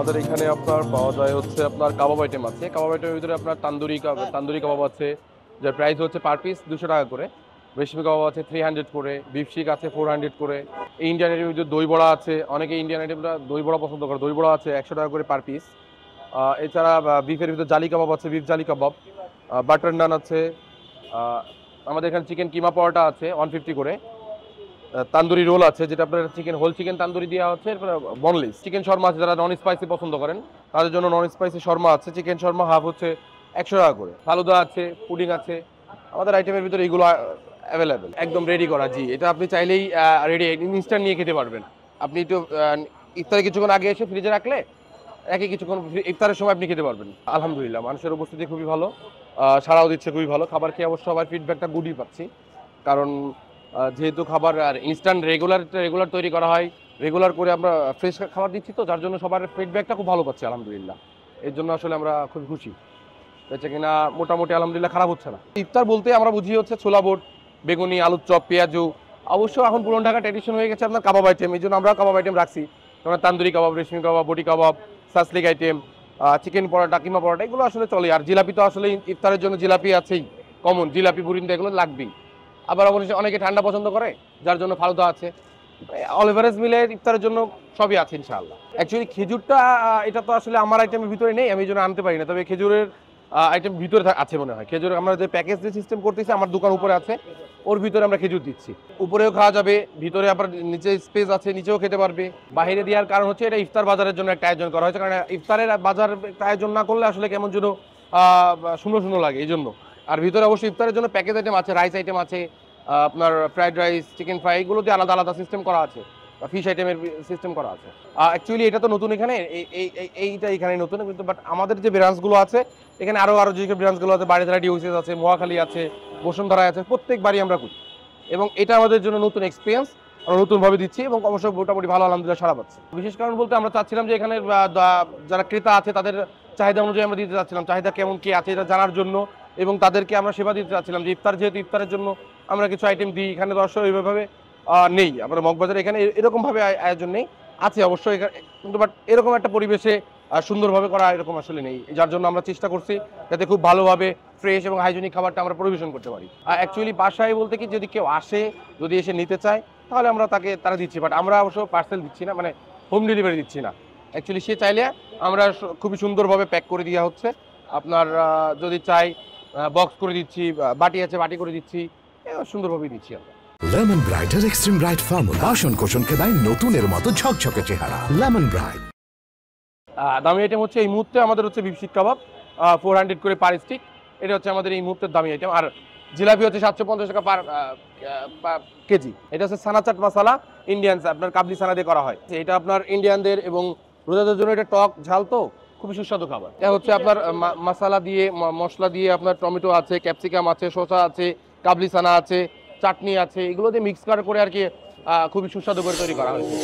আমাদের এখানে আপনার পাওয়া যায় হচ্ছে আপনার কাবাব আইটেম আছে। কাবাব আইটেমের ভিতরে আপনার তান্দুরি কাবাব আছে, যার প্রাইস হচ্ছে পার পিস 200 টাকা করে। রেশমি কাবাব আছে 300 করে, বিফ শিক আছে 400 করে। ইন্ডিয়ান আইটেমের ভিতরে দই বড়া আছে, অনেকে ইন্ডিয়ান আইটেমটা দই বড়া পছন্দ করে, দই বড়া আছে 100 টাকা করে পার পিস। এছাড়া বিফের ভিতরে জালি কাবাব আছে, বিফ জালি কাবাব, বাটার নান আছে। আমাদের এখানে চিকেন কিমা পরোটা আছে 150 করে। তান্দুরি রোল আছে, যেটা আপনার হোল চিকেন তান্দুরি দেওয়া হচ্ছে, বনলেস। চিকেন শর্মা আছে, যারা নন স্পাইসি পছন্দ করেন তাদের জন্য নন স্পাইসি শর্মা আছে। চিকেন শর্মা হাফ হচ্ছে 100 টাকা করে। ফালুদা আছে, পুডিং আছে। আমাদের আইটেমের ভিতরে এগুলো অ্যাভেলেবেল, একদম রেডি করা। জি, এটা আপনি চাইলেই রেডি ইনস্ট্যান্ট নিয়ে খেতে পারবেন। আপনি একটু ইফতারে কিছুক্ষণ আগে এসে ফ্রিজে রাখলে একই কিছুক্ষণ ইফতারের সময় আপনি খেতে পারবেন। আলহামদুলিল্লাহ, মানুষের উপস্থিতি খুবই ভালো, সাড়াও দিচ্ছে খুবই ভালো। খাবার খেয়ে অবশ্য সবার ফিডব্যাকটা গুডই পাচ্ছি, কারণ যেহেতু খাবার আর ইনস্ট্যান্ট রেগুলার তৈরি করা হয়, রেগুলার করে আমরা ফ্রেশ খাবার দিচ্ছি, তো যার জন্য সবার ফিডব্যাকটা খুব ভালো পাচ্ছি আলহামদুলিল্লাহ। এর জন্য আসলে আমরা খুব খুশি। বেঁচে কিনা মোটামুটি আলহামদুলিল্লাহ খারাপ হচ্ছে না। ইফতার বলতে আমরা বুঝি হচ্ছে ছোলা বোট, বেগুনি, আলুর চপ, পেঁয়াজু। অবশ্য এখন পুরান ঢাকা ট্র্যাডিশন হয়ে গেছে আপনার কাবাব আইটেম, এই জন্য আমরা কাবাব আইটেম রাখছি। যেমন তান্দুরি কাবাব, রেশমি কাবাব, বটি কাবাব, সাসলিক আইটেম, চিকেন পরোটা, কিমা পরোটা, এগুলো আসলে চলে। আর জিলাপি তো আসলে ইফতারের জন্য জিলাপি আছেই, কমন জিলাপি, বুরিন্দা, এগুলো লাগবেই। আবার অনেকে ঠান্ডা পছন্দ করে, যার জন্য ফালুদা আছে। অল এভারেজ মিলে ইফতারের জন্য সবই আছে ইনশাআল্লাহ। অ্যাকচুয়ালি খেজুরটা এটা তো আসলে আমার আইটেমের ভিতরে নেই, আমি এই জন্য আনতে পারি না। তবে খেজুরের আইটেম ভিতরে আছে মনে হয়। খেজুর আমরা যে প্যাকেজ দিয়ে সিস্টেম করতেছি, আমার দোকান উপরে আছে, ওর ভিতরে আমরা খেজুর দিচ্ছি। উপরেও খাওয়া যাবে, ভিতরে আবার নিচে স্পেস আছে, নিচেও খেতে পারবে। বাইরে দেওয়ার কারণ হচ্ছে এটা ইফতার বাজারের জন্য একটা আয়োজন করা হয়েছে, কারণ ইফতারের বাজার একটা আয়োজন না করলে আসলে কেমন যেন শূন্য শূন্য লাগে, এই জন্য। আর ভিতরে অবশ্যই ইফতারের জন্য প্যাকেজ আইটেম আছে, রাইস আইটেম আছে, আপনার ফ্রাইড রাইস, চিকেন ফ্রাই, এগুলো দিয়ে আলাদা আলাদা সিস্টেম করা আছে, ফিশ আইটেমের সিস্টেম করা আছে। অ্যাকচুয়ালি এটা তো নতুন এখানে, এইটা এখানে নতুন, কিন্তু বাট আমাদের যে ব্রাঞ্চগুলো আছে এখানে আরও যে ব্রাঞ্চগুলো আছে, বাড়িধারা ডিওসিস আছে, মহাখালী আছে, বসুন্ধরা আছে, প্রত্যেকবারই আমরা করি। এবং এটা আমাদের জন্য নতুন এক্সপিরিয়েন্স, আমরা নতুনভাবে দিচ্ছি এবং অবশ্যই মোটামুটি ভালো আলহামদুলিল্লাহ সাড়া পাচ্ছে। বিশেষ কারণ বলতে আমরা চাচ্ছিলাম যে এখানে যারা ক্রেতা আছে তাদের চাহিদা অনুযায়ী আমরা দিতে চাচ্ছিলাম, চাহিদা কেমন কি আছে এটা জানার জন্য, এবং তাদেরকে আমরা সেবা দিতে চাচ্ছিলাম যে ইফতার, যেহেতু ইফতারের জন্য আমরা কিছু আইটেম দিই। এখানে দর্শক এইভাবে নেই, আমরা মগবাজারে এখানে এরকমভাবে আয়োজন নেই, আছে অবশ্যই, কিন্তু বাট এরকম একটা পরিবেশে সুন্দরভাবে করা এরকম আসলে নেই, যার জন্য আমরা চেষ্টা করছি যাতে খুব ভালোভাবে ফ্রেশ এবং হাইজেনিক খাবারটা আমরা পরিবেশন করতে পারি। অ্যাকচুয়ালি বাসায় বলতে কি, যদি কেউ আসে, যদি এসে নিতে চায়, তাহলে আমরা তারা দিচ্ছি, বাট আমরা অবশ্য পার্সেল দিচ্ছি না, মানে হোম ডেলিভারি দিচ্ছি না। অ্যাকচুয়ালি সে চাইলে আমরা খুবই সুন্দরভাবে প্যাক করে দেওয়া হচ্ছে। আপনার যদি চাই বক্স করে দিচ্ছি, বাটি আছে বাটি করে দিচ্ছি, সুন্দরভাবে দিচ্ছি আমরা। লেমন ব্রাইটের এক্সট্রিম ব্রাইট ফর্মুলা বাসন কোষণকে দেয় নতুনের মতো ঝকঝকে চেহারা। Lemon bright. দামি আইটেম হচ্ছে এই মুহূর্তে আমাদের হচ্ছে বিফ শিক কাবাব 400 করে পার স্টিক, এটা হচ্ছে আমাদের এই মুহূর্তের দামি আইটেম। আর জিলাপি হচ্ছে 750 টাকা পার কেজি। এটা হচ্ছে সানা চাট মশলা, ইন্ডিয়ান আপনার কাবলি সানা দিয়ে করা হয়। এটা আপনার ইন্ডিয়ানদের এবং রোজাদের জন্য এটা টক ঝাল, তো খুবই সুস্বাদু খাবার। এটা হচ্ছে আপনার মশলা দিয়ে, মশলা দিয়ে আপনার টমেটো আছে, ক্যাপসিকাম আছে, শসা আছে, কাবলি সানা আছে, চাটনি আছে, এগুলো দিয়ে মিক্স করে আর কি খুবই সুস্বাদু করে তৈরি করা হয়েছে।